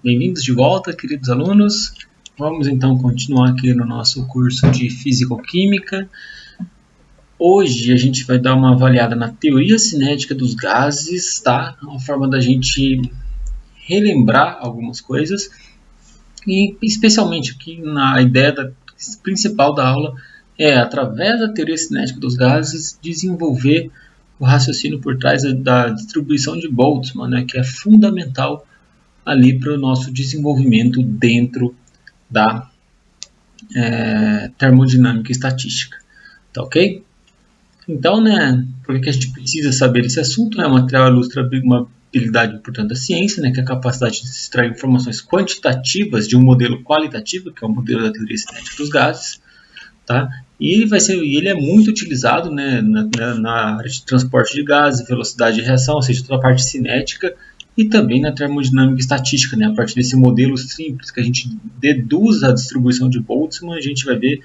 Bem-vindos de volta, queridos alunos. Vamos então continuar aqui no nosso curso de Físico-Química. Hoje a gente vai dar uma avaliada na teoria cinética dos gases, tá? Uma forma da gente relembrar algumas coisas e especialmente aqui na ideia principal da aula é, através da teoria cinética dos gases, desenvolver o raciocínio por trás da distribuição de Boltzmann, né, que é fundamental ali para o nosso desenvolvimento dentro da termodinâmica e estatística. Tá ok? Então, né, por que a gente precisa saber esse assunto? Né? O material ilustra uma habilidade importante da ciência, né, que é a capacidade de extrair informações quantitativas de um modelo qualitativo, que é o modelo da teoria cinética dos gases. Tá? E ele é muito utilizado, né, na área de transporte de gases, velocidade de reação, ou seja, toda a parte cinética, e também na termodinâmica estatística, né? A partir desse modelo simples que a gente deduz a distribuição de Boltzmann, a gente vai ver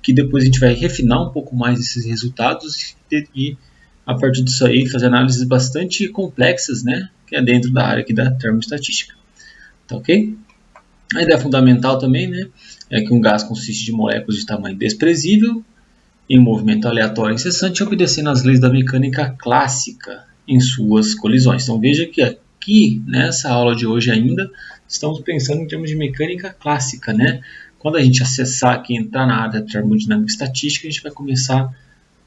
que depois a gente vai refinar um pouco mais esses resultados e a partir disso aí fazer análises bastante complexas, né? Que é dentro da área aqui da termoestatística. Tá ok? A ideia fundamental também, né? É que um gás consiste de moléculas de tamanho desprezível em movimento aleatório incessante, obedecendo às leis da mecânica clássica em suas colisões. Então veja que aqui, nessa aula de hoje ainda, estamos pensando em termos de mecânica clássica, né? Quando a gente acessar aqui, entrar na área da termodinâmica estatística, a gente vai começar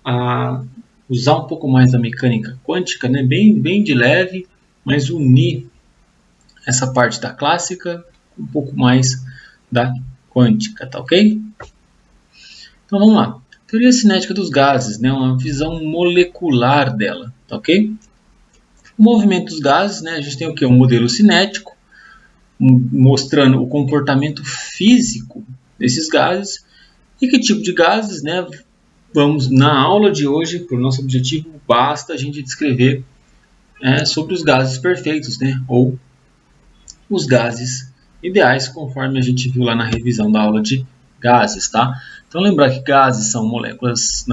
a usar um pouco mais da mecânica quântica, né? Bem de leve, mas unir essa parte da clássica um pouco mais da quântica, tá ok? Então vamos lá. Teoria cinética dos gases, né? Uma visão molecular dela, tá ok? O movimento dos gases, né? A gente tem o que? Um modelo cinético, mostrando o comportamento físico desses gases. E que tipo de gases, né? Vamos, na aula de hoje, para o nosso objetivo, basta a gente descrever sobre os gases perfeitos, né? Ou os gases ideais, conforme a gente viu lá na revisão da aula de gases, tá? Então lembrar que gases são moléculas,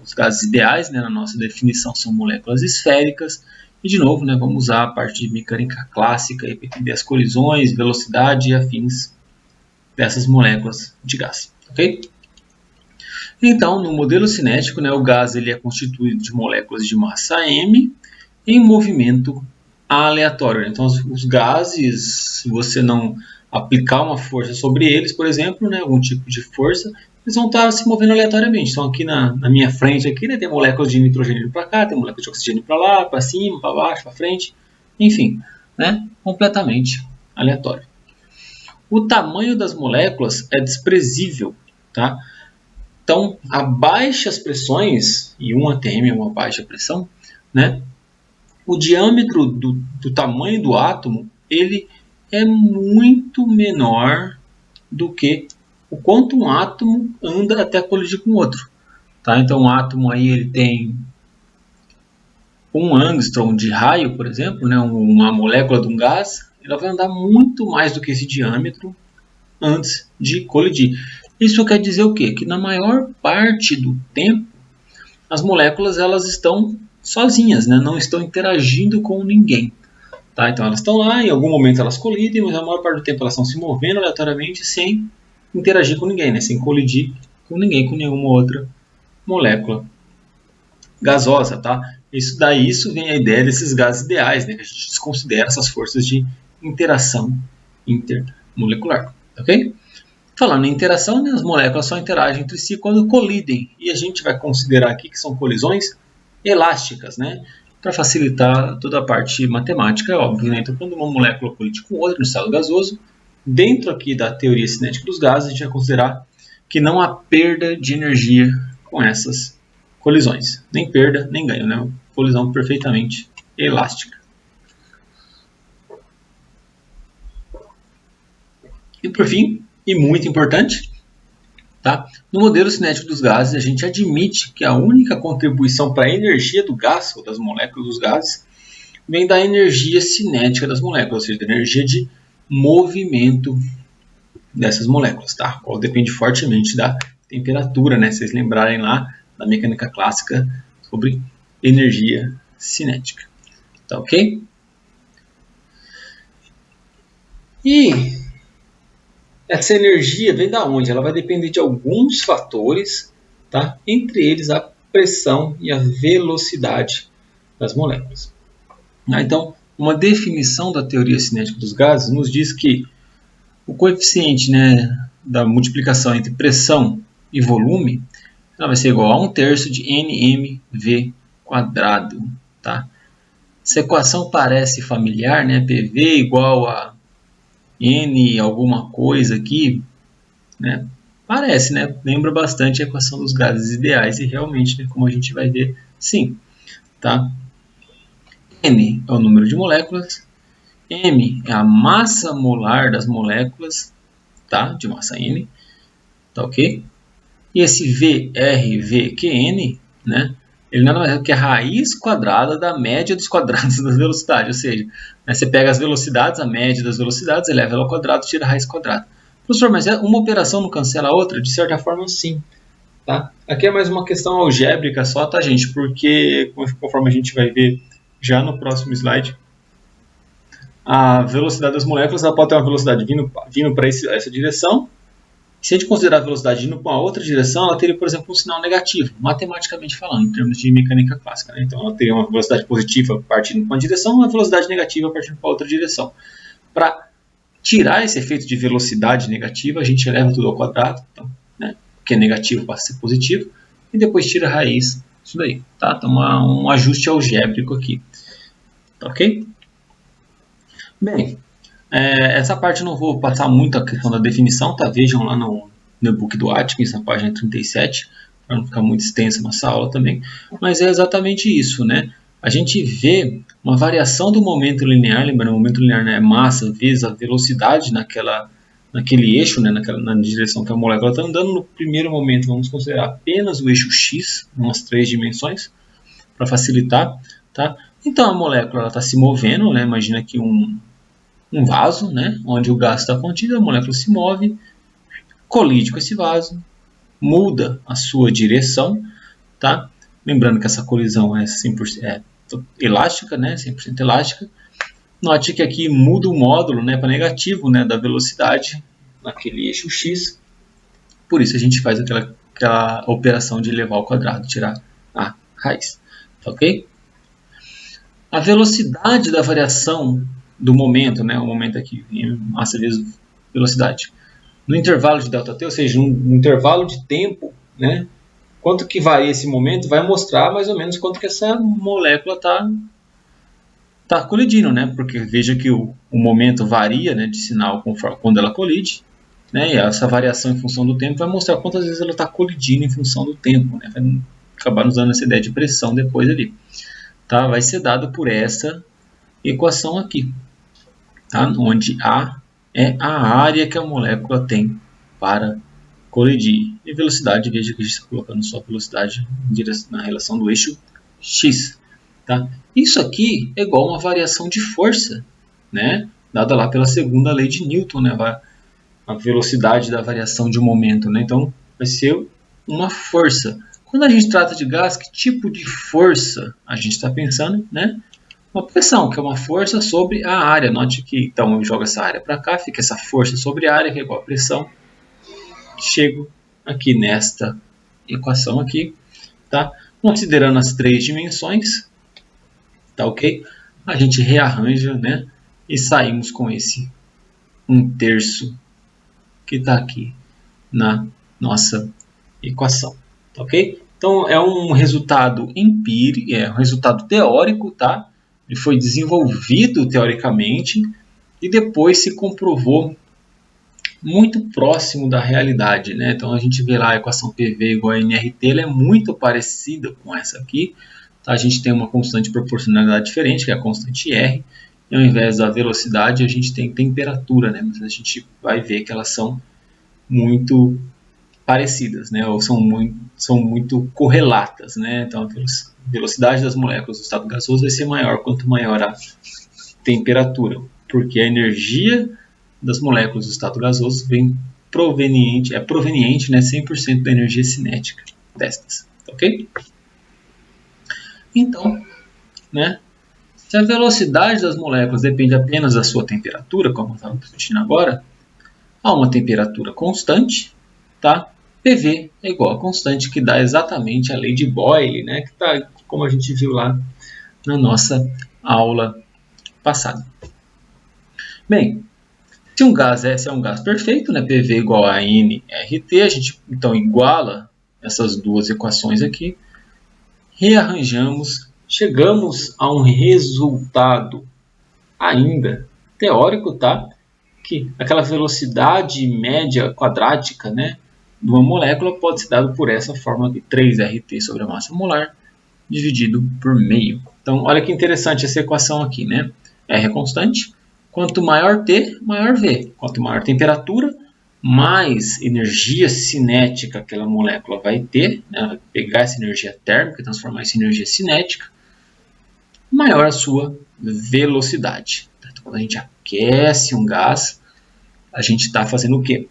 os gases ideais, né, na nossa definição, são moléculas esféricas. E de novo, né, vamos usar a parte de mecânica clássica para entender as colisões, velocidade e afins dessas moléculas de gás, ok? Então, no modelo cinético, né, o gás ele é constituído de moléculas de massa m em movimento aleatório. Então, os gases, se você não aplicar uma força sobre eles, por exemplo, né, algum tipo de força, eles vão estar se movendo aleatoriamente. Então, aqui na minha frente, aqui, né, tem moléculas de nitrogênio para cá, tem moléculas de oxigênio para lá, para cima, para baixo, para frente, enfim, né, completamente aleatório. O tamanho das moléculas é desprezível, tá? Então, a baixas pressões, e 1 atm é uma baixa pressão, né, o diâmetro do tamanho do átomo ele é muito menor do que o quanto um átomo anda até colidir com o outro. Tá? Então, um átomo aí ele tem 1 angstrom de raio, por exemplo, né? Uma molécula de um gás, ela vai andar muito mais do que esse diâmetro antes de colidir. Isso quer dizer o quê? Que na maior parte do tempo, as moléculas elas estão sozinhas, né? Não estão interagindo com ninguém. Tá? Então elas estão lá, em algum momento elas colidem, mas a maior parte do tempo elas estão se movendo aleatoriamente sem interagir com ninguém, né? Sem colidir com ninguém, com nenhuma outra molécula gasosa. Tá? Isso vem a ideia desses gases ideais, né? Que a gente desconsidera essas forças de interação intermolecular. Ok? Falando em interação, né, as moléculas só interagem entre si quando colidem. E a gente vai considerar aqui que são colisões elásticas, né? Para facilitar toda a parte matemática, é óbvio. Né? Então, quando uma molécula colide com outra no estado gasoso, dentro aqui da teoria cinética dos gases, a gente vai considerar que não há perda de energia com essas colisões. Nem perda, nem ganho. Né? Uma colisão perfeitamente elástica. E por fim, e muito importante, tá? No modelo cinético dos gases, a gente admite que a única contribuição para a energia do gás, ou das moléculas dos gases, vem da energia cinética das moléculas, ou seja, da energia de movimento dessas moléculas, tá? Qual depende fortemente da temperatura, né? Se vocês lembrarem lá da mecânica clássica sobre energia cinética. Tá ok? E essa energia vem da onde? Ela vai depender de alguns fatores, tá? Entre eles a pressão e a velocidade das moléculas. Então, uma definição da teoria cinética dos gases nos diz que o coeficiente, né, da multiplicação entre pressão e volume, ela vai ser igual a 1/3 de nmv². Tá? Essa equação parece familiar, né? PV igual a N alguma coisa aqui, né? Parece, né? Lembra bastante a equação dos gases ideais e realmente, né, como a gente vai ver, sim. Tá? N é o número de moléculas, M é a massa molar das moléculas, tá? De massa M, tá ok? E esse VRVQN, né? Ele nada mais é do que a raiz quadrada da média dos quadrados da velocidade, ou seja, né, você pega as velocidades, a média das velocidades, eleva ela ao quadrado, tira a raiz quadrada. Professor, mas uma operação não cancela a outra? De certa forma, sim. Tá? Aqui é mais uma questão algébrica só, tá, gente? Porque, conforme a gente vai ver já no próximo slide, a velocidade das moléculas ela pode ter uma velocidade vindo para essa direção. Se a gente considerar a velocidade indo para uma outra direção, ela teria, por exemplo, um sinal negativo, matematicamente falando, em termos de mecânica clássica. Né? Então, ela teria uma velocidade positiva partindo para uma direção e uma velocidade negativa partindo para outra direção. Para tirar esse efeito de velocidade negativa, a gente eleva tudo ao quadrado, então, né? Porque é negativo passa a ser positivo, e depois tira a raiz disso daí. Tá? Então, um ajuste algébrico aqui. Tá ok? Bem, essa parte eu não vou passar muito a questão da definição, tá? Vejam lá no e-book do Atkins, na página 37, para não ficar muito extensa nossa aula também. Mas é exatamente isso, né? A gente vê uma variação do momento linear, lembrando, o momento linear, né, é massa vezes a velocidade naquele eixo, né, na direção que a molécula está andando. No primeiro momento, vamos considerar apenas o eixo x, umas 3 dimensões, para facilitar, tá? Então, a molécula está se movendo, né? Imagina que um vaso, né, onde o gás está contido, a molécula se move, colide com esse vaso, muda a sua direção, tá? Lembrando que essa colisão é 100% elástica, né, 100% elástica. Note que aqui muda o módulo, né, para negativo, né, da velocidade naquele eixo x. Por isso a gente faz aquela operação de elevar ao quadrado, tirar a raiz, tá ok? A velocidade da variação do momento, né, o momento aqui, massa vezes velocidade, no intervalo de ΔT, ou seja, no intervalo de tempo, né, quanto que varia esse momento, vai mostrar mais ou menos quanto que essa molécula está colidindo, né, porque veja que o momento varia, né, de sinal quando ela colide, né, e essa variação em função do tempo vai mostrar quantas vezes ela está colidindo em função do tempo, né, vai acabar nos dando essa ideia de pressão depois ali, tá, vai ser dado por essa equação aqui. Tá? Onde A é a área que a molécula tem para colidir. E velocidade, veja que a gente está colocando só velocidade na relação do eixo x. Tá? Isso aqui é igual a uma variação de força, né? Dada lá pela segunda lei de Newton, né? A velocidade da variação de um momento. Né? Então, vai ser uma força. Quando a gente trata de gás, que tipo de força a gente está pensando, né? Uma pressão, que é uma força sobre a área. Note que, então, eu jogo essa área para cá, fica essa força sobre a área, que é igual a pressão. Chego aqui nesta equação aqui, tá? Considerando as 3 dimensões, tá ok? A gente rearranja, né? E saímos com esse 1/3 que está aqui na nossa equação, tá ok? Então, é um resultado empírico, é um resultado teórico, tá? Ele foi desenvolvido teoricamente e depois se comprovou muito próximo da realidade, né? Então a gente vê lá a equação PV igual a nRT, ela é muito parecida com essa aqui. Tá? A gente tem uma constante de proporcionalidade diferente, que é a constante R, e ao invés da velocidade a gente tem temperatura, né? Mas a gente vai ver que elas são muito parecidas, né? Ou são muito correlatas, né? Então a velocidade das moléculas do estado gasoso vai ser maior quanto maior a temperatura, porque a energia das moléculas do estado gasoso é proveniente, né, 100% da energia cinética destas, ok? Então, né, Se a velocidade das moléculas depende apenas da sua temperatura, como estamos discutindo agora, há uma temperatura constante, tá? PV é igual a constante, que dá exatamente a lei de Boyle, né? Que tá, como a gente viu lá na nossa aula passada. Bem, se um gás é um gás perfeito, né? PV igual a nRT, a gente então iguala essas duas equações aqui, rearranjamos, chegamos a um resultado ainda teórico, tá? Que aquela velocidade média quadrática, né, de uma molécula pode ser dado por essa fórmula de 3RT sobre a massa molar dividido por meio. Então, olha que interessante essa equação aqui, né? R é constante. Quanto maior T, maior V. Quanto maior temperatura, mais energia cinética aquela molécula vai ter, né? Ela vai pegar essa energia térmica e transformar isso em energia cinética, maior a sua velocidade. Então, quando a gente aquece um gás, a gente está fazendo o quê?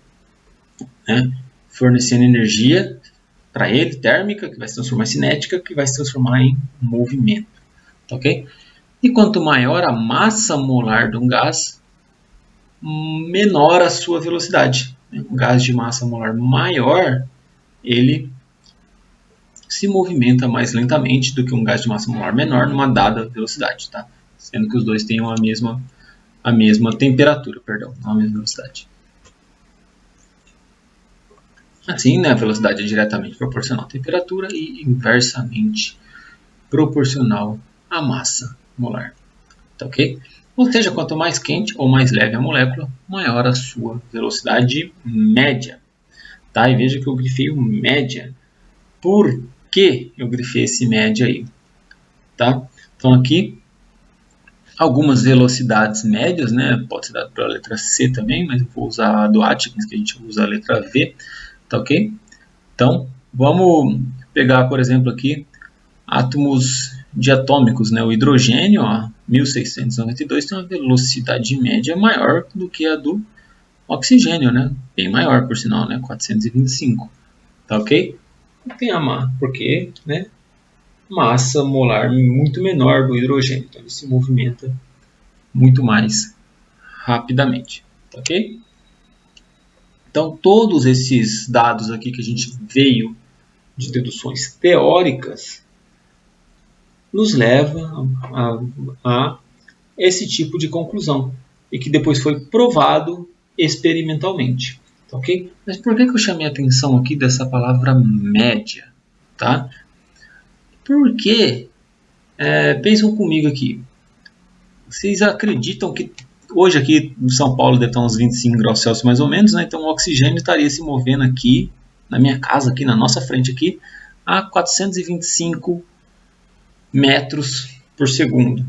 Né? Fornecendo energia para ele, térmica, que vai se transformar em cinética, que vai se transformar em movimento. Ok? E quanto maior a massa molar de um gás, menor a sua velocidade. Um gás de massa molar maior, ele se movimenta mais lentamente do que um gás de massa molar menor numa dada velocidade, tá? Sendo que os dois tenham a mesma temperatura, perdão, não a mesma velocidade. Assim, né, a velocidade é diretamente proporcional à temperatura e inversamente proporcional à massa molar. Tá ok? Ou seja, quanto mais quente ou mais leve a molécula, maior a sua velocidade média. Tá? E veja que eu grifei o média. Por que eu grifei esse média aí? Tá? Então aqui, algumas velocidades médias, né? Pode ser dado pela letra C também, mas eu vou usar a do Atkins, que a gente usa a letra V. Tá ok? Então, vamos pegar, por exemplo, aqui átomos diatômicos, né? O hidrogênio, ó, 1692, tem uma velocidade média maior do que a do oxigênio, né? Bem maior, por sinal, né? 425. Tá ok? Tem a massa, porque, né? Massa molar muito menor do hidrogênio, então ele se movimenta muito mais rapidamente. Tá ok? Então, todos esses dados aqui que a gente veio de deduções teóricas nos leva a esse tipo de conclusão e que depois foi provado experimentalmente. Ok? Mas por que eu chamei a atenção aqui dessa palavra média? Tá? Porque, pensam comigo aqui, vocês acreditam que hoje aqui em São Paulo deve estar uns 25 graus Celsius mais ou menos, né? Então o oxigênio estaria se movendo aqui, na minha casa, aqui na nossa frente aqui, a 425 metros por segundo.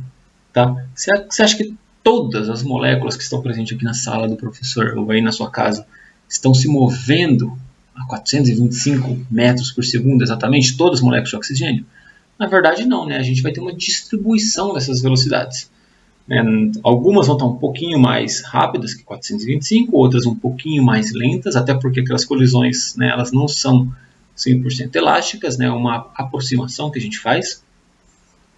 Tá? Você acha que todas as moléculas que estão presentes aqui na sala do professor ou aí na sua casa estão se movendo a 425 metros por segundo exatamente, todas as moléculas de oxigênio? Na verdade não, né? A gente vai ter uma distribuição dessas velocidades. Algumas vão estar um pouquinho mais rápidas que 425, outras um pouquinho mais lentas, até porque aquelas colisões, né, elas não são 100% elásticas, né, é uma aproximação que a gente faz.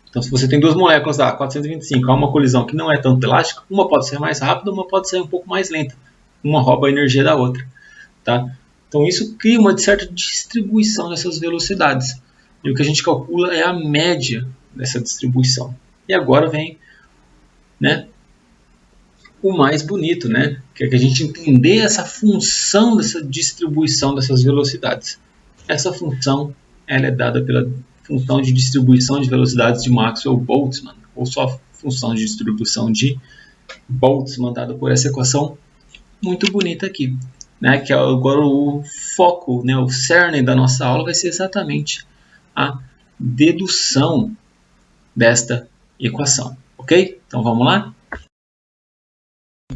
Então, se você tem duas moléculas da 425, há uma colisão que não é tanto elástica, uma pode ser mais rápida, uma pode ser um pouco mais lenta. Uma rouba a energia da outra. Tá? Então, isso cria uma certa distribuição dessas velocidades. E o que a gente calcula é a média dessa distribuição. E agora vem, né, o mais bonito, né, que é que a gente entender essa função dessa distribuição dessas velocidades. Essa função ela é dada pela função de distribuição de velocidades de Maxwell-Boltzmann, ou só função de distribuição de Boltzmann, dada por essa equação muito bonita aqui, né, que agora o foco, né, o cerne da nossa aula vai ser exatamente a dedução desta equação, ok? Então vamos lá?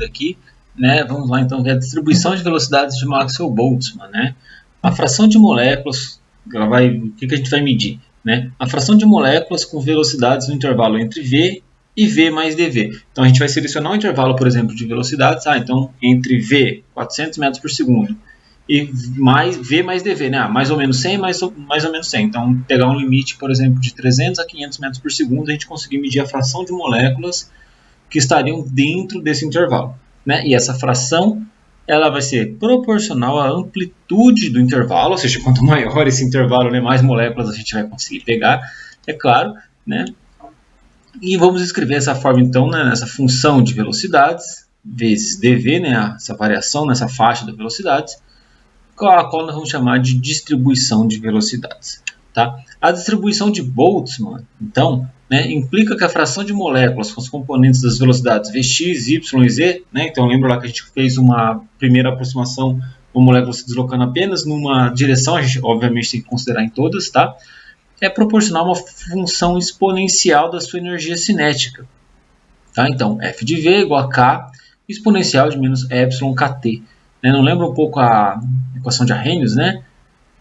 Aqui, né, vamos lá então ver a distribuição de velocidades de Maxwell-Boltzmann, né? A fração de moléculas, o que a gente vai medir? Né? A fração de moléculas com velocidades no intervalo entre V e V mais dV. Então a gente vai selecionar um intervalo, por exemplo, de velocidades, então entre V, 400 metros por segundo, e mais V mais dV, né? Mais ou menos 100, mais ou menos 100. Então, pegar um limite, por exemplo, de 300 a 500 metros por segundo, a gente conseguir medir a fração de moléculas que estariam dentro desse intervalo, né? E essa fração, ela vai ser proporcional à amplitude do intervalo, ou seja, quanto maior esse intervalo, né, mais moléculas a gente vai conseguir pegar, é claro, né? E vamos escrever essa forma, então, né, nessa função de velocidades, vezes dV, né, essa variação nessa faixa da velocidades, a qual nós vamos chamar de distribuição de velocidades. Tá? A distribuição de Boltzmann, então, né, implica que a fração de moléculas com os componentes das velocidades Vx, y e z, né, então lembra lá que a gente fez uma primeira aproximação, uma molécula se deslocando apenas numa direção, a gente obviamente tem que considerar em todas, tá? É proporcional a uma função exponencial da sua energia cinética. Tá? Então, F de V igual a K exponencial de menos kt. Né? Não lembra um pouco a equação de Arrhenius, né?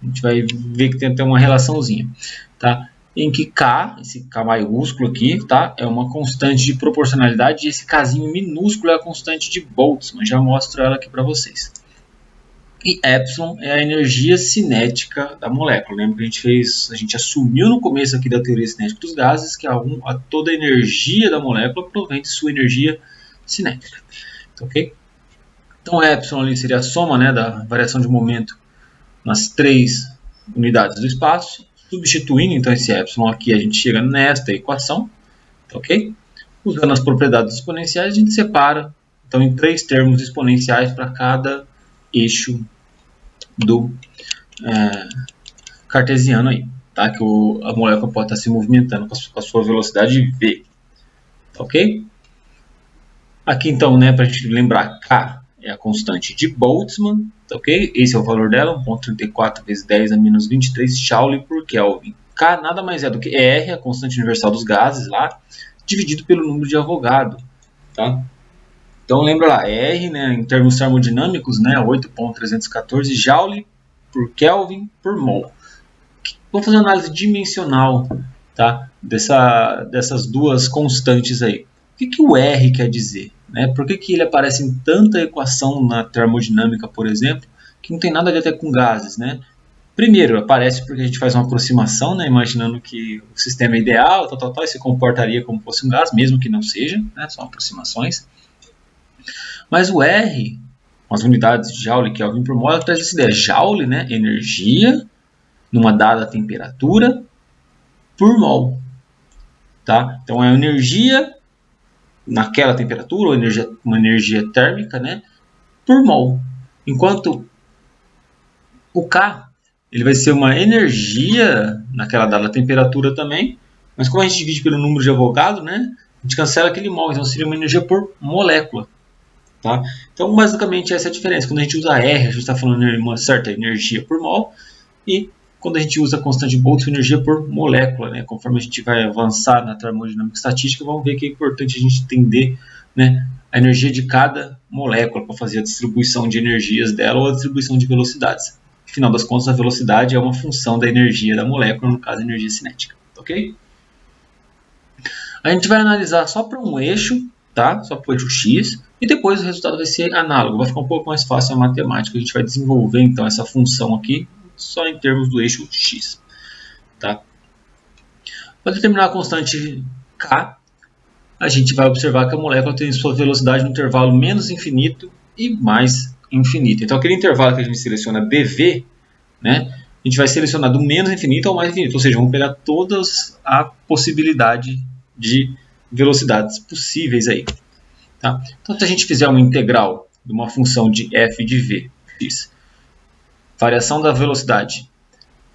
A gente vai ver que tem até uma relaçãozinha, tá? Em que K, esse K maiúsculo aqui, tá? É uma constante de proporcionalidade e esse Kzinho minúsculo é a constante de Boltzmann. Já mostro ela aqui para vocês. E Epsilon é a energia cinética da molécula. Lembra que a gente assumiu no começo aqui da teoria cinética dos gases que toda a energia da molécula provém de sua energia cinética. Ok? Então, Epsilon ali seria a soma, né, da variação de momento nas 3 unidades do espaço. Substituindo então esse Epsilon aqui, a gente chega nesta equação. Ok? Usando as propriedades exponenciais, a gente separa então, em 3 termos exponenciais para cada eixo do cartesiano aí, tá? Que a molécula pode estar se movimentando com a sua velocidade v, ok? Aqui então, né, para a gente lembrar, K é a constante de Boltzmann, ok? Esse é o valor dela, 1.34 vezes 10 a menos 23 Joule por Kelvin. K nada mais é do que R, a constante universal dos gases lá, dividido pelo número de Avogadro, tá? Então lembra lá, R, né, em termos termodinâmicos, né, 8.314 Joule por Kelvin por mol. Vamos fazer uma análise dimensional, tá, dessas duas constantes aí. O que o R quer dizer? Né? Por que ele aparece em tanta equação na termodinâmica, por exemplo, que não tem nada a ver até com gases? Né? Primeiro, aparece porque a gente faz uma aproximação, né, imaginando que o sistema é ideal, e se comportaria como fosse um gás, mesmo que não seja, né, são aproximações. Mas o R, com as unidades de Joule, Kelvin por mol, traz essa ideia. Joule, né, energia numa dada temperatura por mol. Tá? Então, é a energia naquela temperatura, ou uma energia térmica, né, por mol. Enquanto o K ele vai ser uma energia naquela dada temperatura também, mas como a gente divide pelo número de Avogadro, né, a gente cancela aquele mol, então seria uma energia por molécula. Tá? Então, basicamente, essa é a diferença. Quando a gente usa R, a gente está falando de uma certa energia por mol, e quando a gente usa a constante de Boltzmann, energia por molécula. Né? Conforme a gente vai avançar na termodinâmica estatística, vamos ver que é importante a gente entender, né, a energia de cada molécula para fazer a distribuição de energias dela ou a distribuição de velocidades. Afinal das contas, a velocidade é uma função da energia da molécula, no caso, a energia cinética. Ok? A gente vai analisar só para um eixo, tá? Só para o eixo X, e depois o resultado vai ser análogo, vai ficar um pouco mais fácil a matemática, a gente vai desenvolver então essa função aqui, só em termos do eixo X. Tá? Para determinar a constante K, a gente vai observar que a molécula tem sua velocidade no intervalo menos infinito e mais infinito. Então aquele intervalo que a gente seleciona BV, né, a gente vai selecionar do menos infinito ao mais infinito, ou seja, vamos pegar todas a possibilidade de velocidades possíveis aí. Tá? Então, se a gente fizer uma integral de uma função de f de v, x, variação da velocidade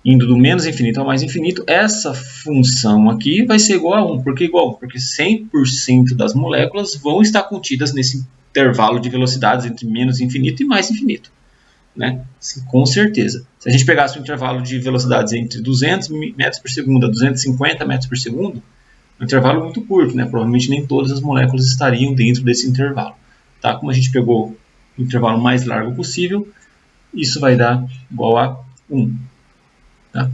indo do menos infinito ao mais infinito, essa função aqui vai ser igual a 1. Por que igual a 1? Porque 100% das moléculas vão estar contidas nesse intervalo de velocidades entre menos infinito e mais infinito. Né? Com certeza. Se a gente pegasse um intervalo de velocidades entre 200 metros por segundo a 250 metros por segundo, um intervalo muito curto, né? Provavelmente nem todas as moléculas estariam dentro desse intervalo. Tá? Como a gente pegou o intervalo mais largo possível, isso vai dar igual a 1. Tá?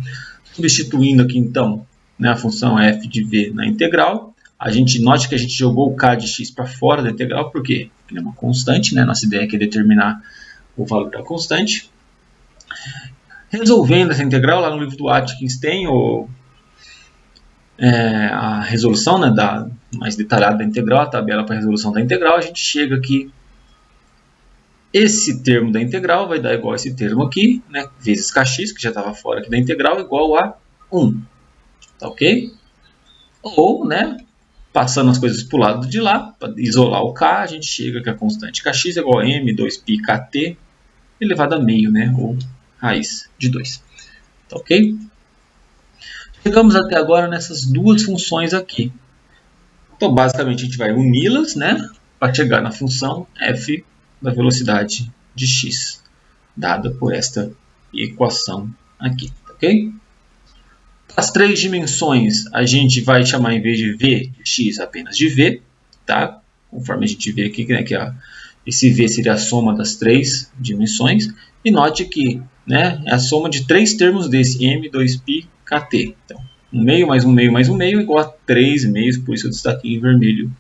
Substituindo aqui então, né, a função f de v na integral, a gente note que a gente jogou o k de x para fora da integral, por quê? Porque é uma constante, né? Nossa ideia é determinar o valor da constante. Resolvendo essa integral, lá no livro do Atkins tem a resolução, né, mais detalhada da integral, a tabela para a resolução da integral. A gente chega aqui, esse termo da integral vai dar igual a esse termo aqui, né, vezes kx, que já estava fora aqui da integral, igual a 1. Tá ok? Ou, né, passando as coisas para o lado de lá, para isolar o k, a gente chega que a constante kx é igual a m 2π kt elevado a meio, né, ou raiz de 2. Tá ok? Chegamos até agora nessas duas funções aqui. Então, basicamente, a gente vai uni-las, né, para chegar na função f da velocidade de x, dada por esta equação aqui. Ok? As três dimensões, a gente vai chamar, em vez de v de x, apenas de v, tá? Conforme a gente vê aqui, né, que esse v seria a soma das três dimensões. E note que, né, é a soma de três termos desse m 2π kt. Então, 1 meio mais 1 meio mais 1 meio igual a 3 meios, por isso eu destaquei em vermelho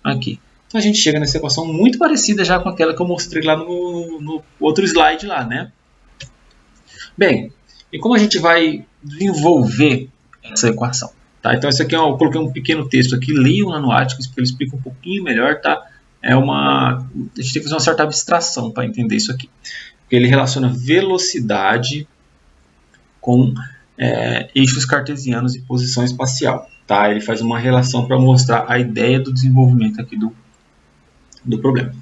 aqui. Então a gente chega nessa equação muito parecida já com aquela que eu mostrei lá no outro slide lá, né? Bem, e como a gente vai desenvolver essa equação? Tá? Então, isso aqui eu coloquei um pequeno texto aqui, leiam lá no Atkins, porque ele explica um pouquinho melhor, tá? A gente tem que fazer uma certa abstração para entender isso aqui. Porque ele relaciona velocidade com eixos cartesianos e posição espacial. Tá? Ele faz uma relação para mostrar a ideia do desenvolvimento aqui do problema.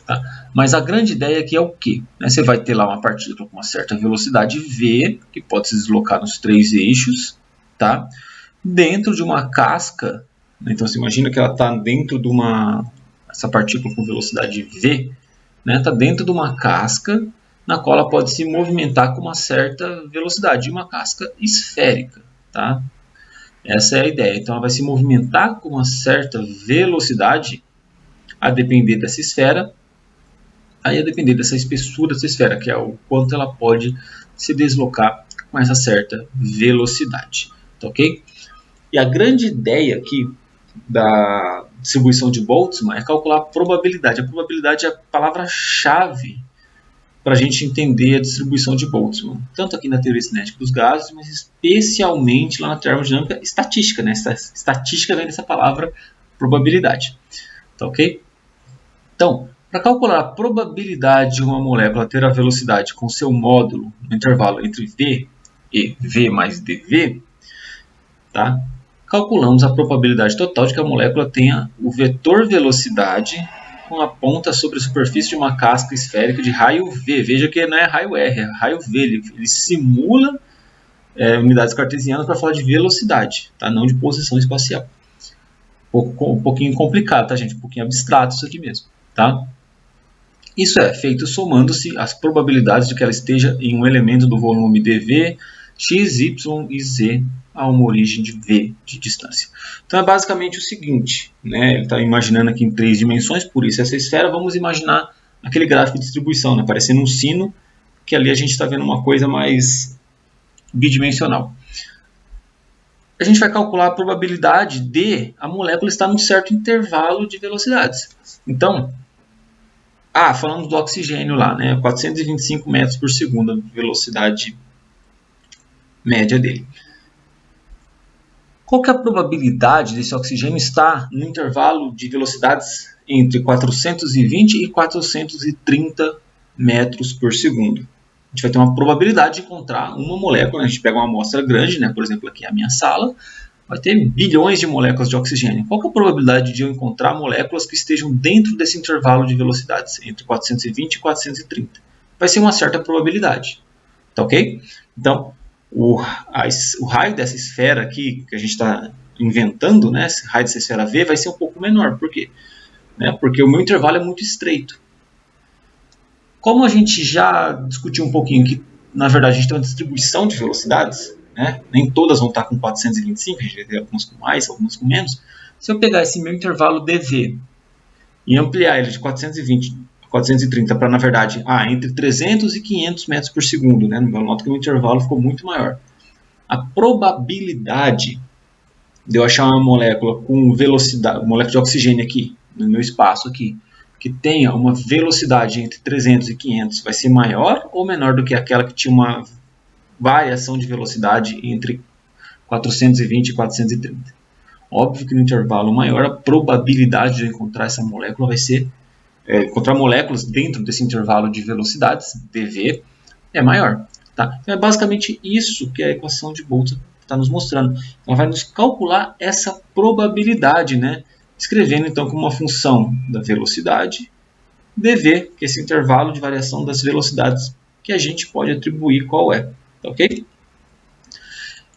Tá? Mas a grande ideia aqui é o quê? Você vai ter lá uma partícula com uma certa velocidade v, que pode se deslocar nos três eixos, tá? Dentro de uma casca. Então você imagina que ela está dentro de essa partícula com velocidade v, né? Está dentro de uma casca na qual ela pode se movimentar com uma certa velocidade, uma casca esférica, tá? Essa é a ideia. Então ela vai se movimentar com uma certa velocidade a depender dessa esfera, aí a depender dessa espessura dessa esfera, que é o quanto ela pode se deslocar com essa certa velocidade. Tá ok? E a grande ideia aqui da distribuição de Boltzmann é calcular a probabilidade. A probabilidade é a palavra-chave para a gente entender a distribuição de Boltzmann. Tanto aqui na teoria cinética dos gases, mas especialmente lá na termodinâmica estatística. Né? Estatística vem dessa palavra probabilidade. Tá ok? Então, para calcular a probabilidade de uma molécula ter a velocidade com seu módulo no intervalo entre v e v mais dv, tá? Calculamos a probabilidade total de que a molécula tenha o vetor velocidade com a ponta sobre a superfície de uma casca esférica de raio v. Veja que não é raio R, é raio v. Ele simula unidades cartesianas para falar de velocidade, tá? Não de posição espacial. Um pouquinho complicado, tá, gente? Um pouquinho abstrato isso aqui mesmo. Tá? Isso é feito somando-se as probabilidades de que ela esteja em um elemento do volume dv, x, y e z a uma origem de v de distância. Então é basicamente o seguinte, né? Ele está imaginando aqui em três dimensões, por isso essa esfera. Vamos imaginar aquele gráfico de distribuição, né? Parecendo um sino, que ali a gente está vendo uma coisa mais bidimensional. A gente vai calcular a probabilidade de a molécula estar num certo intervalo de velocidades. Então, falamos do oxigênio lá, né? 425 metros por segundo, a velocidade média dele. Qual que é a probabilidade desse oxigênio estar no intervalo de velocidades entre 420 e 430 metros por segundo? A gente vai ter uma probabilidade de encontrar uma molécula, né? A gente pega uma amostra grande, né? Por exemplo, aqui a minha sala, vai ter bilhões de moléculas de oxigênio. Qual que é a probabilidade de eu encontrar moléculas que estejam dentro desse intervalo de velocidades, entre 420 e 430? Vai ser uma certa probabilidade. Tá ok? Então, o raio dessa esfera aqui, que a gente está inventando, né? Esse raio dessa esfera V, vai ser um pouco menor. Por quê? Porque o meu intervalo é muito estreito. Como a gente já discutiu um pouquinho que, na verdade, a gente tem uma distribuição de velocidades, né? Nem todas vão estar com 425, a gente vai ter algumas com mais, algumas com menos. Se eu pegar esse meu intervalo dv e ampliar ele de 420 a 430 para, na verdade, entre 300 e 500 metros por segundo, né? Eu noto que o intervalo ficou muito maior. A probabilidade de eu achar uma molécula com velocidade, uma molécula de oxigênio aqui, no meu espaço aqui, que tenha uma velocidade entre 300 e 500 vai ser maior ou menor do que aquela que tinha uma variação de velocidade entre 420 e 430? Óbvio que no intervalo maior a probabilidade de eu encontrar essa molécula vai ser encontrar moléculas dentro desse intervalo de velocidades, dV, é maior. Tá? Então é basicamente isso que a equação de Boltzmann está nos mostrando. Ela vai nos calcular essa probabilidade, né? Escrevendo então como uma função da velocidade, dV, que é esse intervalo de variação das velocidades que a gente pode atribuir qual é. Tá, ok?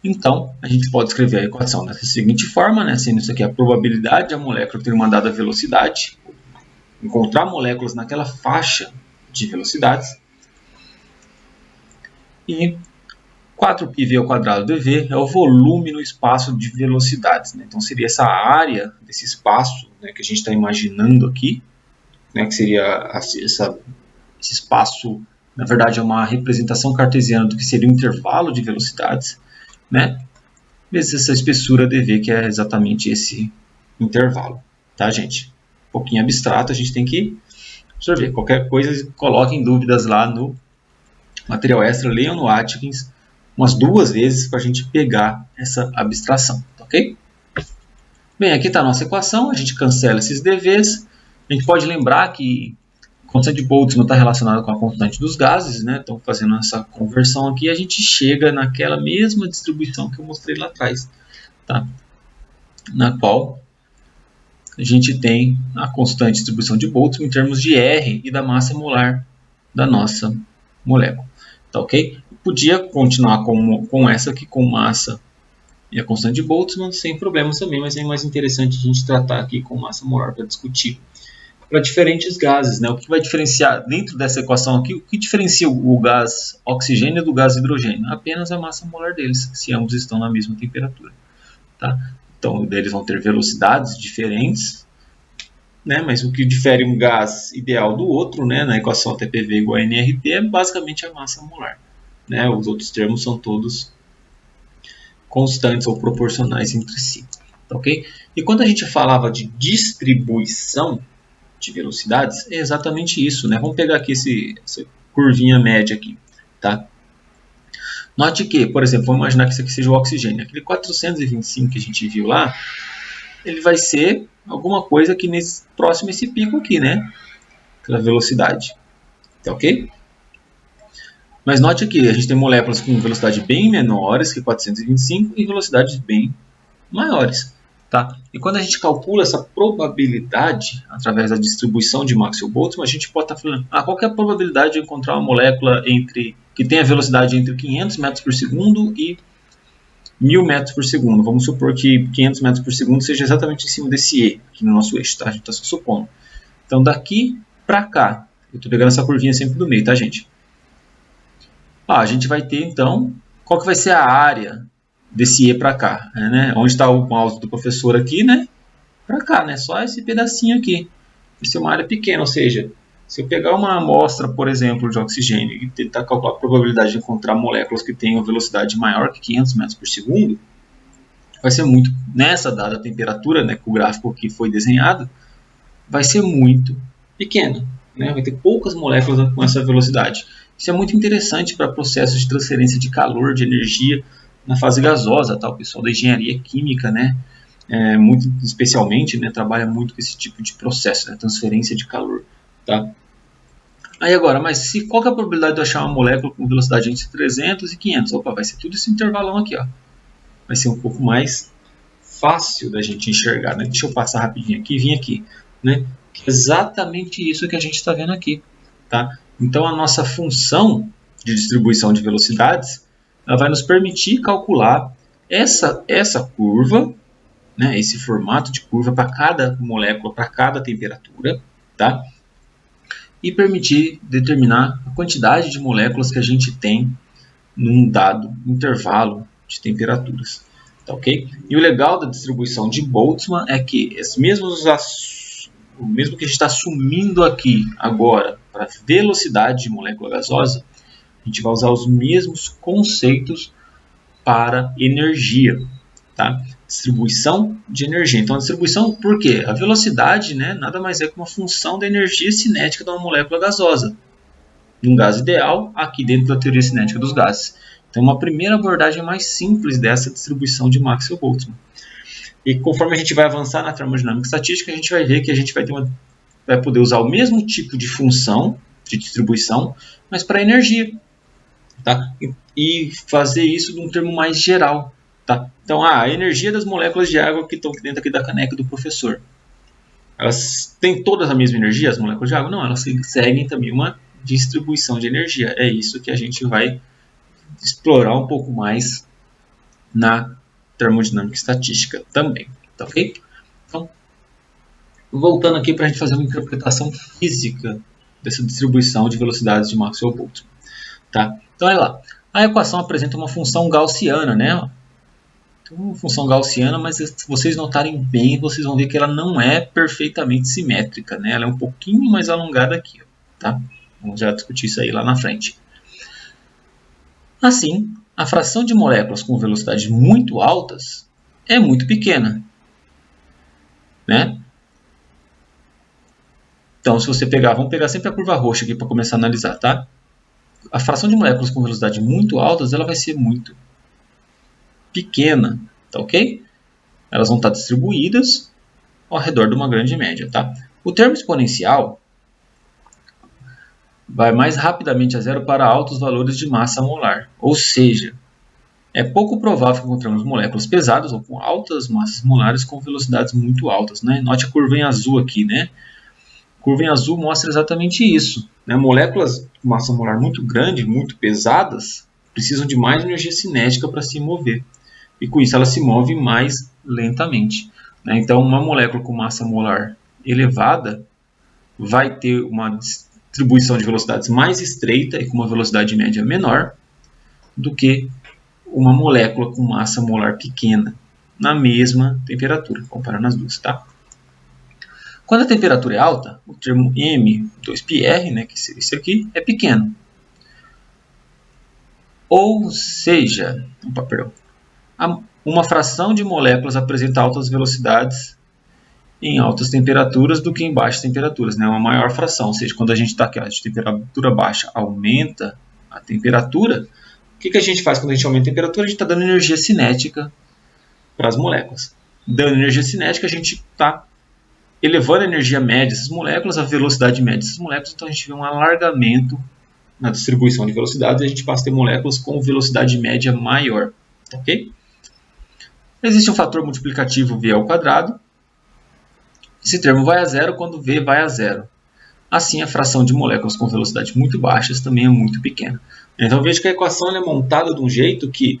Então, a gente pode escrever a equação dessa seguinte forma, né? Sendo isso aqui a probabilidade da molécula ter uma dada velocidade, encontrar moléculas naquela faixa de velocidades, e 4πv ao quadrado dv é o volume no espaço de velocidades, né? Então seria essa área desse espaço, né, que a gente está imaginando aqui, né, que seria esse espaço, na verdade é uma representação cartesiana do que seria o intervalo de velocidades, né, vezes essa espessura dv, que é exatamente esse intervalo, tá, gente? Um pouquinho abstrato, a gente tem que absorver. Qualquer coisa, coloquem dúvidas lá no material extra, leiam no Atkins umas 2 vezes para a gente pegar essa abstração, ok? Bem, aqui está a nossa equação, a gente cancela esses dvs. A gente pode lembrar que a constante de Boltzmann está relacionada com a constante dos gases, né? Então, fazendo essa conversão aqui, a gente chega naquela mesma distribuição que eu mostrei lá atrás, tá? Na qual a gente tem a constante de distribuição de Boltzmann em termos de R e da massa molar da nossa molécula, tá ok? Podia continuar com essa aqui, com massa e a constante de Boltzmann, sem problemas também, mas é mais interessante a gente tratar aqui com massa molar para discutir. Para diferentes gases, né? O que vai diferenciar dentro dessa equação aqui, o que diferencia o gás oxigênio do gás hidrogênio? Apenas a massa molar deles, se ambos estão na mesma temperatura, tá? Então, eles vão ter velocidades diferentes, né? Mas o que difere um gás ideal do outro, né? Na equação TPV igual a nRT, é basicamente a massa molar, né? Os outros termos são todos constantes ou proporcionais entre si, tá, ok? E quando a gente falava de distribuição de velocidades, é exatamente isso, né? Vamos pegar aqui essa curvinha média aqui, tá? Note que, por exemplo, vamos imaginar que isso aqui seja o oxigênio. Aquele 425 que a gente viu lá, ele vai ser alguma coisa aqui próximo a esse pico aqui, né? Aquela velocidade, tá, ok? Mas note aqui, a gente tem moléculas com velocidade bem menores que 425 e velocidades bem maiores, tá? E quando a gente calcula essa probabilidade através da distribuição de Maxwell-Boltzmann, a gente pode estar falando, qual que é a probabilidade de encontrar uma molécula que tenha velocidade entre 500 metros por segundo e 1000 metros por segundo. Vamos supor que 500 metros por segundo seja exatamente em cima desse E, aqui no nosso eixo, tá? A gente está supondo. Então, daqui para cá, eu estou pegando essa curvinha sempre do meio, tá, gente? A gente vai ter, então, qual que vai ser a área desse E para cá, né? Onde está o mouse do professor aqui, né? Para cá, né? Só esse pedacinho aqui. Vai ser uma área pequena, ou seja, se eu pegar uma amostra, por exemplo, de oxigênio e tentar calcular a probabilidade de encontrar moléculas que tenham velocidade maior que 500 metros por segundo, vai ser muito, nessa dada temperatura, né, que o gráfico aqui foi desenhado, vai ser muito pequena, né? Vai ter poucas moléculas com essa velocidade. Isso é muito interessante para processos de transferência de calor, de energia na fase gasosa, tá? O pessoal da engenharia química, né, muito especialmente, né, trabalha muito com esse tipo de processo, né, transferência de calor, tá? Aí agora, mas qual que é a probabilidade de eu achar uma molécula com velocidade entre 300 e 500? Opa, vai ser tudo esse intervalão aqui, ó. Vai ser um pouco mais fácil da gente enxergar, né? Deixa eu passar rapidinho aqui e vir aqui, né? Exatamente isso que a gente está vendo aqui, tá? Então, a nossa função de distribuição de velocidades, ela vai nos permitir calcular essa curva, né? Esse formato de curva para cada molécula, para cada temperatura, tá? E permitir determinar a quantidade de moléculas que a gente tem num dado intervalo de temperaturas, tá, ok? E o legal da distribuição de Boltzmann é que o mesmo que a gente está assumindo aqui agora para velocidade de molécula gasosa, a gente vai usar os mesmos conceitos para energia, tá? Distribuição de energia. Então, a distribuição, por quê? A velocidade, né, nada mais é que uma função da energia cinética de uma molécula gasosa. Um gás ideal, aqui dentro da teoria cinética dos gases. Então, uma primeira abordagem mais simples dessa distribuição de Maxwell-Boltzmann. E conforme a gente vai avançar na termodinâmica estatística, a gente vai ver que a gente vai poder usar o mesmo tipo de função de distribuição, mas para energia. Tá? E fazer isso de um termo mais geral. Tá? Então, a energia das moléculas de água que estão dentro aqui da caneca do professor. Elas têm todas a mesma energia, as moléculas de água? Não, elas seguem também uma distribuição de energia. É isso que a gente vai explorar um pouco mais na termodinâmica estatística também. Tá ok? Então, voltando aqui para a gente fazer uma interpretação física dessa distribuição de velocidades de Maxwell-Boltzmann. Tá? Então, olha lá. A equação apresenta uma função gaussiana, né? Uma função gaussiana, mas se vocês notarem bem, vocês vão ver que ela não é perfeitamente simétrica, né? Ela é um pouquinho mais alongada aqui, tá? Vamos já discutir isso aí lá na frente. Assim, a fração de moléculas com velocidades muito altas é muito pequena, né? Então, se você pegar, vamos pegar sempre a curva roxa aqui para começar a analisar, tá? A fração de moléculas com velocidade muito altas, ela vai ser muito pequena, tá ok? Elas vão estar distribuídas ao redor de uma grande média, tá? O termo exponencial vai mais rapidamente a zero para altos valores de massa molar, ou seja, é pouco provável que encontremos moléculas pesadas ou com altas massas molares com velocidades muito altas, né? Note a curva em azul aqui, né? A curva em azul mostra exatamente isso, né? Moléculas de massa molar muito grande, muito pesadas, precisam de mais energia cinética para se mover. E com isso ela se move mais lentamente. Né? Então, uma molécula com massa molar elevada vai ter uma distribuição de velocidades mais estreita e com uma velocidade média menor do que uma molécula com massa molar pequena, na mesma temperatura, comparando as duas. Tá? Quando a temperatura é alta, o termo M2πr, né, que seria esse aqui, é pequeno. Ou seja, uma fração de moléculas apresenta altas velocidades em altas temperaturas do que em baixas temperaturas, né? Uma maior fração, ou seja, quando a gente está aqui, de temperatura baixa, aumenta a temperatura, o que a gente faz quando a gente aumenta a temperatura? A gente está dando energia cinética para as moléculas. Dando energia cinética, a gente está elevando a energia média dessas moléculas, a velocidade média dessas moléculas, então a gente vê um alargamento na distribuição de velocidades e a gente passa a ter moléculas com velocidade média maior, ok? Existe um fator multiplicativo V ao quadrado. Esse termo vai a zero quando V vai a zero. Assim, a fração de moléculas com velocidades muito baixas também é muito pequena. Então, veja que a equação é montada de um jeito que,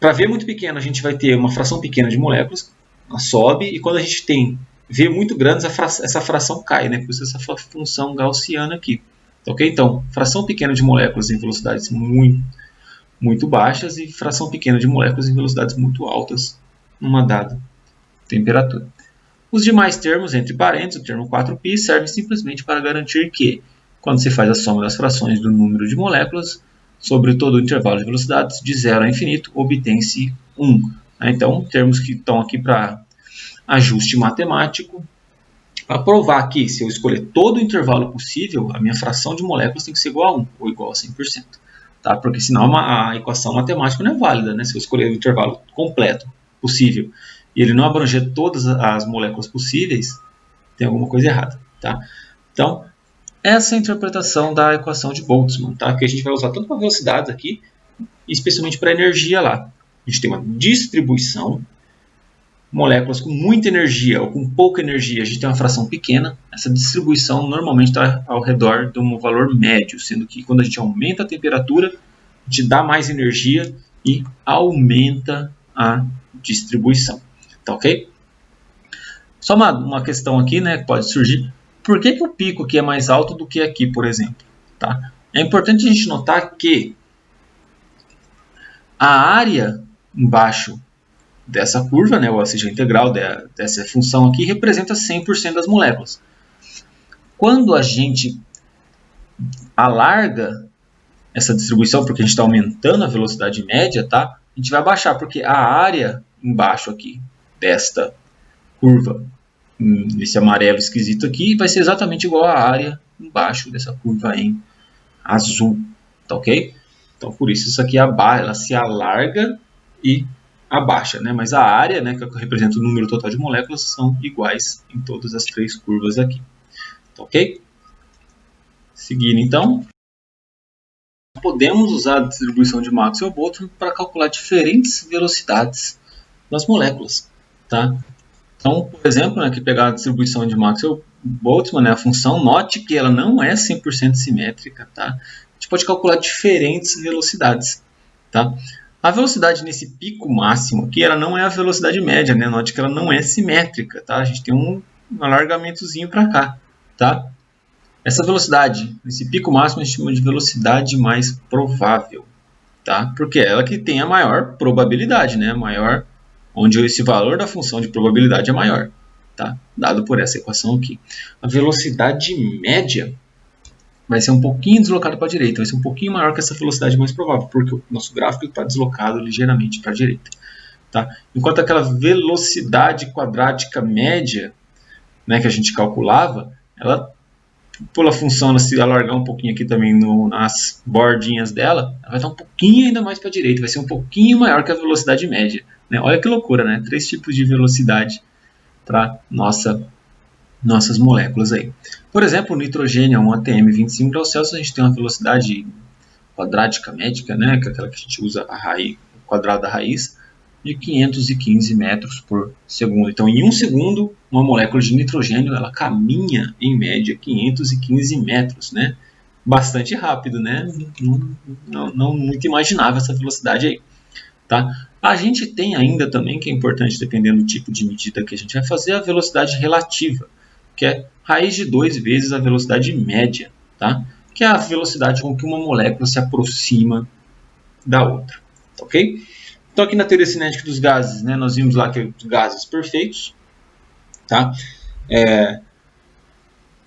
para V muito pequeno, a gente vai ter uma fração pequena de moléculas, ela sobe, e quando a gente tem V muito grandes, essa fração cai, né? Por isso essa função gaussiana aqui. Ok? Então, fração pequena de moléculas em velocidades muito baixas e fração pequena de moléculas em velocidades muito altas numa dada temperatura. Os demais termos, entre parênteses, o termo 4π, servem simplesmente para garantir que, quando se faz a soma das frações do número de moléculas sobre todo o intervalo de velocidades de 0 a infinito, obtém-se 1. Então, termos que estão aqui para ajuste matemático. Para provar que, se eu escolher todo o intervalo possível, a minha fração de moléculas tem que ser igual a 1, ou igual a 100%. Tá? Porque senão a equação matemática não é válida, né? Se eu escolher o intervalo completo possível e ele não abranger todas as moléculas possíveis, tem alguma coisa errada. Tá? Então, essa é a interpretação da equação de Boltzmann, tá? Que a gente vai usar tanto para velocidades aqui, especialmente para energia lá. A gente tem uma distribuição, moléculas com muita energia ou com pouca energia, a gente tem uma fração pequena. Essa distribuição normalmente está ao redor de um valor médio, sendo que quando a gente aumenta a temperatura, a gente dá mais energia e aumenta a distribuição. Tá ok? Só uma questão aqui, né, que pode surgir. Por que o pico aqui é mais alto do que aqui, por exemplo? Tá? É importante a gente notar que a área embaixo dessa curva, né, ou seja, a integral dessa função aqui, representa 100% das moléculas. Quando a gente alarga essa distribuição, porque a gente está aumentando a velocidade média, tá? a gente vai abaixar, porque a área embaixo aqui desta curva, nesse amarelo esquisito aqui, vai ser exatamente igual à área embaixo dessa curva em azul, tá ok? Então, por isso aqui ela se alarga e abaixa, né? Mas a área, né, que representa o número total de moléculas, são iguais em todas as três curvas aqui, tá ok? Seguindo, então, podemos usar a distribuição de Maxwell-Boltzmann para calcular diferentes velocidades das moléculas, tá? Então, por exemplo, aqui pegar a distribuição de Maxwell-Boltzmann, né, a função, note que ela não é 100% simétrica, tá? A gente pode calcular diferentes velocidades, tá? A velocidade nesse pico máximo aqui, ela não é a velocidade média, né? Note que ela não é simétrica, tá? A gente tem um alargamentozinho para cá, tá? Essa velocidade, esse pico máximo, a gente chama de velocidade mais provável, tá? Porque é ela que tem a maior probabilidade, né? Maior, onde esse valor da função de probabilidade é maior, tá? Dado por essa equação aqui. A velocidade média vai ser um pouquinho deslocada para a direita, vai ser um pouquinho maior que essa velocidade mais provável, porque o nosso gráfico está deslocado ligeiramente para a direita, tá? Enquanto aquela velocidade quadrática média, né, que a gente calculava, ela, pela função ela se alargar um pouquinho aqui também nas bordinhas dela, ela vai estar um pouquinho ainda mais para a direita, vai ser um pouquinho maior que a velocidade média, né? Olha que loucura, né? 3 tipos de velocidade para nossas moléculas aí. Por exemplo, o nitrogênio é um ATM 25 graus Celsius, a gente tem uma velocidade quadrática médica, né, que é aquela que a gente usa a raiz, o quadrado da raiz, de 515 metros por segundo. Então, em 1 segundo, uma molécula de nitrogênio ela caminha, em média, 515 metros, né? Bastante rápido, né? Não muito imaginável essa velocidade aí, tá? A gente tem ainda também, que é importante, dependendo do tipo de medida que a gente vai fazer, a velocidade relativa, que é raiz de 2 vezes a velocidade média, tá? Que é a velocidade com que uma molécula se aproxima da outra, ok? Então, aqui na teoria cinética dos gases, né, nós vimos lá que os gases perfeitos, tá?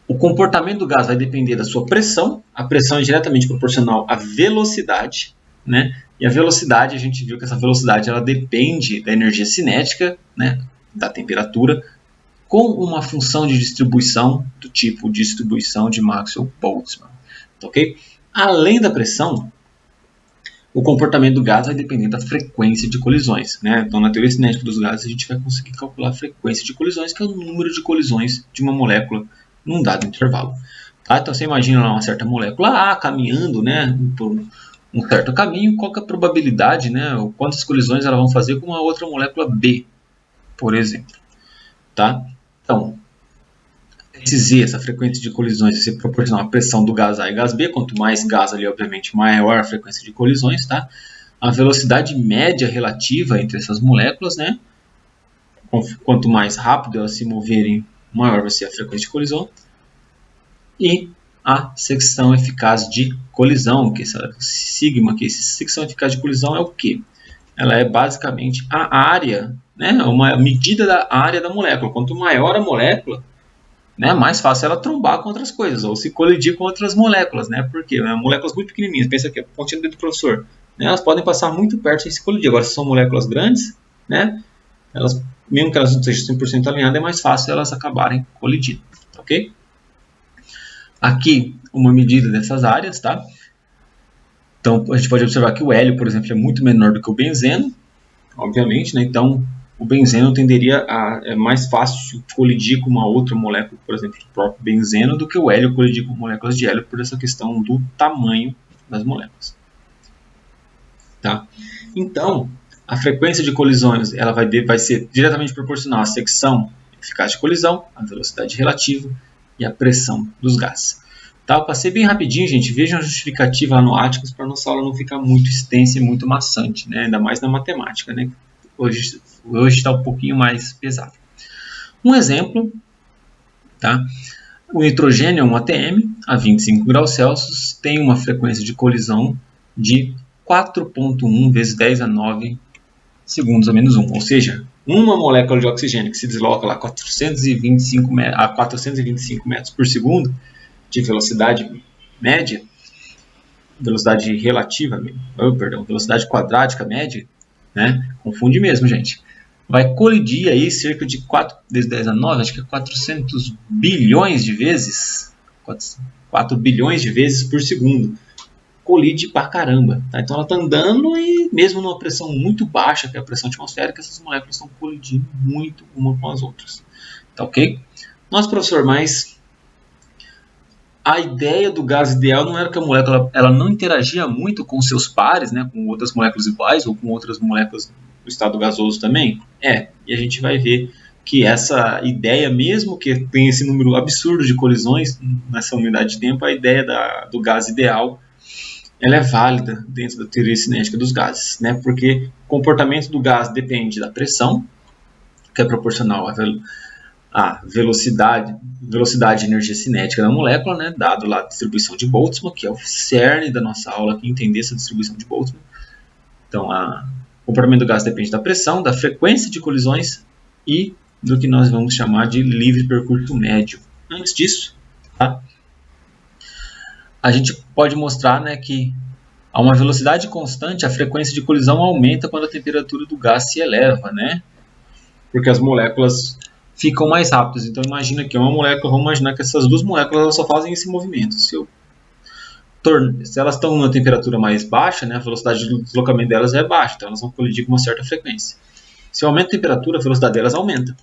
O comportamento do gás vai depender da sua pressão, a pressão é diretamente proporcional à velocidade, né? E a velocidade, a gente viu que essa velocidade ela depende da energia cinética, né, da temperatura, com uma função de distribuição do tipo distribuição de Maxwell-Boltzmann, ok? Além da pressão, o comportamento do gás vai depender da frequência de colisões, né? Então, na teoria cinética dos gases, a gente vai conseguir calcular a frequência de colisões, que é o número de colisões de uma molécula num dado intervalo. Tá? Então, você imagina lá uma certa molécula A caminhando, né, por um certo caminho, qual que é a probabilidade, né, ou quantas colisões ela vão fazer com uma outra molécula B, por exemplo. Tá? Então, esse Z, essa frequência de colisões, vai ser proporcional à pressão do gás A e gás B. Quanto mais gás ali, obviamente, maior a frequência de colisões. Tá? A velocidade média relativa entre essas moléculas, né? Quanto mais rápido elas se moverem, maior vai ser a frequência de colisão. E a secção eficaz de colisão, que essa sigma, que essa secção eficaz de colisão é o quê? Ela é basicamente a área, né? Uma medida da área da molécula. Quanto maior a molécula, né, mais fácil ela trombar com outras coisas, ou se colidir com outras moléculas, né? Porque moléculas muito pequenininhas, pensa aqui, a pontinha do dedo do professor, né, elas podem passar muito perto sem se colidir. Agora, se são moléculas grandes, né, elas, mesmo que elas não estejam 100% alinhadas, é mais fácil elas acabarem colidindo, ok? Aqui, uma medida dessas áreas, tá? Então, a gente pode observar que o hélio, por exemplo, é muito menor do que o benzeno, obviamente, né? Então, o benzeno tenderia a é mais fácil colidir com uma outra molécula, por exemplo, do próprio benzeno, do que o hélio colidir com moléculas de hélio por essa questão do tamanho das moléculas. Tá? Então, a frequência de colisões ela vai ser diretamente proporcional à secção eficaz de colisão, à velocidade relativa e à pressão dos gases. Tá? Eu passei bem rapidinho, gente. Vejam a justificativa lá no Áticos para nossa aula não ficar muito extensa e muito maçante, né? Ainda mais na matemática, né? Hoje está um pouquinho mais pesado. Um exemplo, tá? O nitrogênio é um ATM a 25 graus Celsius, tem uma frequência de colisão de 4,1 vezes 10 a 9 segundos a menos 1. Ou seja, uma molécula de oxigênio que se desloca lá a 425 metros por segundo de velocidade média, velocidade relativa, velocidade quadrática média, né? Confunde mesmo, gente. Vai colidir aí cerca de 4 vezes 10 a 9, acho que é 400 bilhões de vezes, 4 bilhões de vezes por segundo. Colide pra caramba, tá? Então ela está andando e mesmo numa pressão muito baixa, que é a pressão atmosférica, essas moléculas estão colidindo muito uma com as outras, tá ok? Nossa, professor, mas a ideia do gás ideal não era que a molécula ela não interagia muito com seus pares, né, com outras moléculas iguais ou com outras moléculas do estado gasoso também? E a gente vai ver que essa ideia, mesmo que tenha esse número absurdo de colisões nessa unidade de tempo, a ideia do gás ideal ela é válida dentro da teoria cinética dos gases, né? Porque o comportamento do gás depende da pressão, que é proporcional à velocidade e energia cinética da molécula, né? Dado lá a distribuição de Boltzmann, que é o cerne da nossa aula, aqui, entender essa distribuição de Boltzmann. Então, o comportamento do gás depende da pressão, da frequência de colisões e do que nós vamos chamar de livre percurso médio. Antes disso, tá? A gente pode mostrar, né, que a uma velocidade constante a frequência de colisão aumenta quando a temperatura do gás se eleva, né? Porque as moléculas ficam mais rápidas. Então imagina que uma molécula, vamos imaginar que essas duas moléculas elas só fazem esse movimento. Se elas estão numa temperatura mais baixa, né, a velocidade de deslocamento delas é baixa, então elas vão colidir com uma certa frequência. Se eu aumento a temperatura, a velocidade delas aumenta.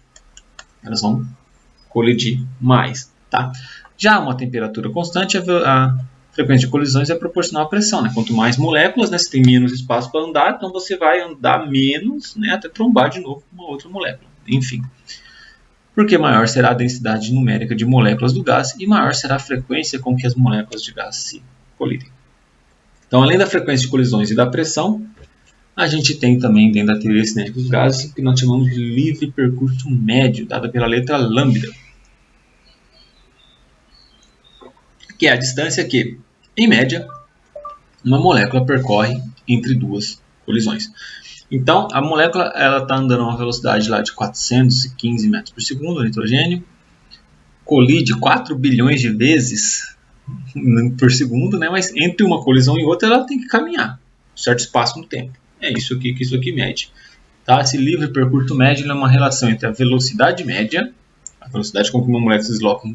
Elas vão colidir mais, tá? Já a uma temperatura constante, a frequência de colisões é proporcional à pressão, né? Quanto mais moléculas, né, você tem menos espaço para andar, então você vai andar menos, né, até trombar de novo com uma outra molécula. Enfim, porque maior será a densidade numérica de moléculas do gás e maior será a frequência com que as moléculas de gás se colidem. Então, além da frequência de colisões e da pressão, a gente tem também dentro da teoria cinética dos gases o que nós chamamos de livre percurso médio, dada pela letra lambda, que é a distância que, em média, uma molécula percorre entre duas colisões. Então, a molécula está andando a uma velocidade lá de 415 metros por segundo, o nitrogênio, colide 4 bilhões de vezes por segundo, né? Mas entre uma colisão e outra ela tem que caminhar um certo espaço no tempo. É isso aqui que isso aqui mede. Tá? Esse livre percurso médio é uma relação entre a velocidade média, a velocidade com que uma molécula se desloca,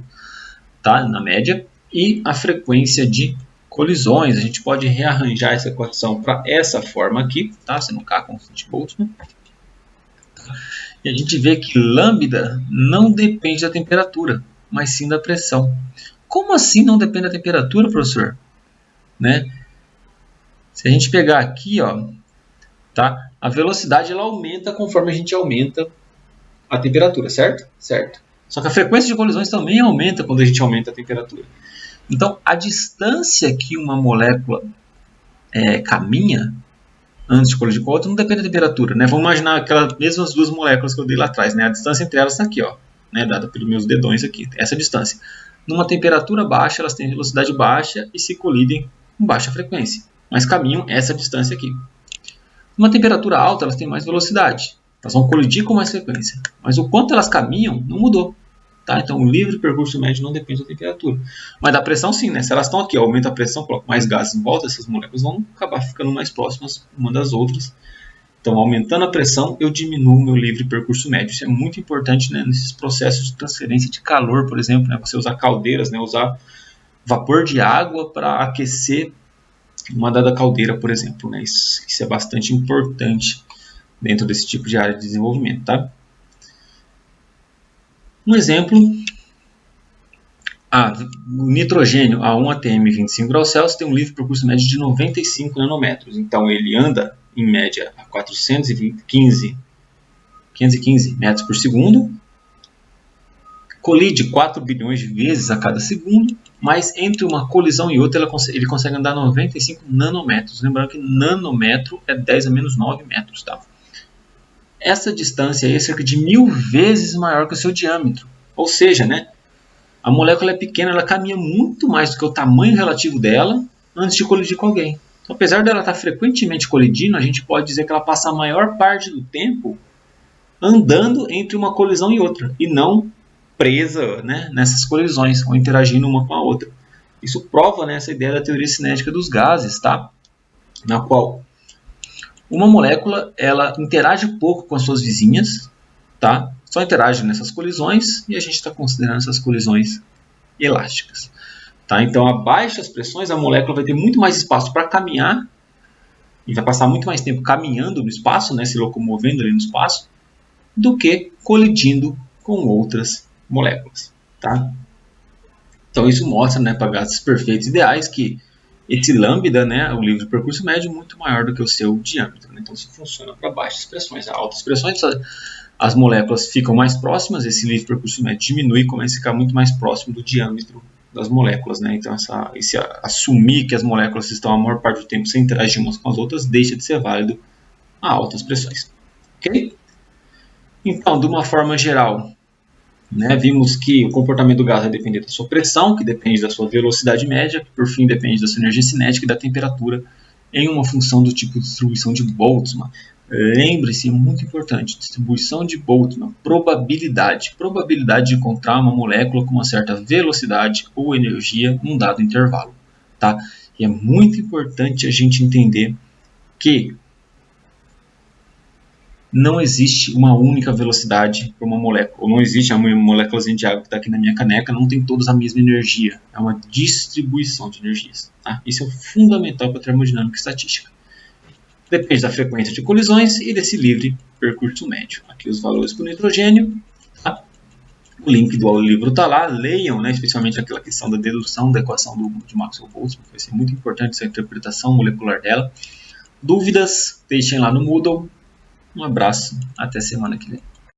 tá? Na média, e a frequência de colisões. A gente pode rearranjar essa equação para essa forma aqui, tá? Sendo K constante de Boltzmann. E a gente vê que lambda não depende da temperatura, mas sim da pressão. Como assim não depende da temperatura, professor? Né? Se a gente pegar aqui, ó, tá? A velocidade ela aumenta conforme a gente aumenta a temperatura, certo? Certo. Só que a frequência de colisões também aumenta quando a gente aumenta a temperatura. Então, a distância que uma molécula caminha antes de colidir com a outra não depende da temperatura, né? Vamos imaginar aquelas mesmas duas moléculas que eu dei lá atrás, né? A distância entre elas está aqui, ó, né? Dada pelos meus dedões aqui, essa distância. Numa temperatura baixa, elas têm velocidade baixa e se colidem com baixa frequência, mas caminham essa distância aqui. Numa temperatura alta, elas têm mais velocidade, elas vão colidir com mais frequência, mas o quanto elas caminham não mudou. Tá? Então, o livre percurso médio não depende da temperatura. Mas da pressão, sim, né? Se elas estão aqui, eu aumento a pressão, coloco mais gases em volta, essas moléculas vão acabar ficando mais próximas uma das outras. Então, aumentando a pressão, eu diminuo o meu livre percurso médio. Isso é muito importante, né, nesses processos de transferência de calor, por exemplo. Né? Você usar caldeiras, né? Usar vapor de água para aquecer uma dada caldeira, por exemplo. Né? Isso é bastante importante dentro desse tipo de área de desenvolvimento. Tá? Um exemplo, o nitrogênio a 1 atm 25 graus Celsius tem um livre percurso médio de 95 nanômetros. Então, ele anda, em média, a 515 metros por segundo, colide 4 bilhões de vezes a cada segundo, mas entre uma colisão e outra ele consegue andar 95 nanômetros. Lembrando que nanômetro é 10 a menos 9 metros, tá? Essa distância aí é cerca de 1000 vezes maior que o seu diâmetro. Ou seja, né, a molécula é pequena, ela caminha muito mais do que o tamanho relativo dela antes de colidir com alguém. Então, apesar dela estar frequentemente colidindo, a gente pode dizer que ela passa a maior parte do tempo andando entre uma colisão e outra, e não presa, né, nessas colisões, ou interagindo uma com a outra. Isso prova, né, essa ideia da teoria cinética dos gases, tá? Na qual Uma molécula, ela interage pouco com as suas vizinhas, tá? Só interage nessas colisões e a gente está considerando essas colisões elásticas. Tá? Então, a baixas pressões, a molécula vai ter muito mais espaço para caminhar e vai passar muito mais tempo caminhando no espaço, né, se locomovendo ali no espaço, do que colidindo com outras moléculas. Tá? Então, isso mostra, né, para gases perfeitos ideais que esse lambda, né, o livre percurso médio, é muito maior do que o seu diâmetro. Né? Então, isso funciona para baixas pressões. A altas pressões, as moléculas ficam mais próximas, esse livre percurso médio diminui e começa a ficar muito mais próximo do diâmetro das moléculas. Né? Então, esse assumir que as moléculas estão a maior parte do tempo sem interagir umas com as outras deixa de ser válido a altas pressões. Ok? Então, de uma forma geral, né, vimos que o comportamento do gás vai depender da sua pressão, que depende da sua velocidade média, que por fim depende da sua energia cinética e da temperatura, em uma função do tipo de distribuição de Boltzmann. Lembre-se, é muito importante, distribuição de Boltzmann, probabilidade de encontrar uma molécula com uma certa velocidade ou energia num dado intervalo. Tá? E é muito importante a gente entender que não existe uma única velocidade para uma molécula, ou não existe uma moléculazinha de água que está aqui na minha caneca, não tem todas a mesma energia, é uma distribuição de energias. Tá? Isso é fundamental para a termodinâmica estatística. Depende da frequência de colisões e desse livre percurso médio. Aqui os valores para o nitrogênio. Tá? O link do livro está lá, leiam, né, especialmente aquela questão da dedução da equação de Maxwell-Boltzmann, vai ser muito importante essa interpretação molecular dela. Dúvidas, deixem lá no Moodle. Um abraço, até semana que vem.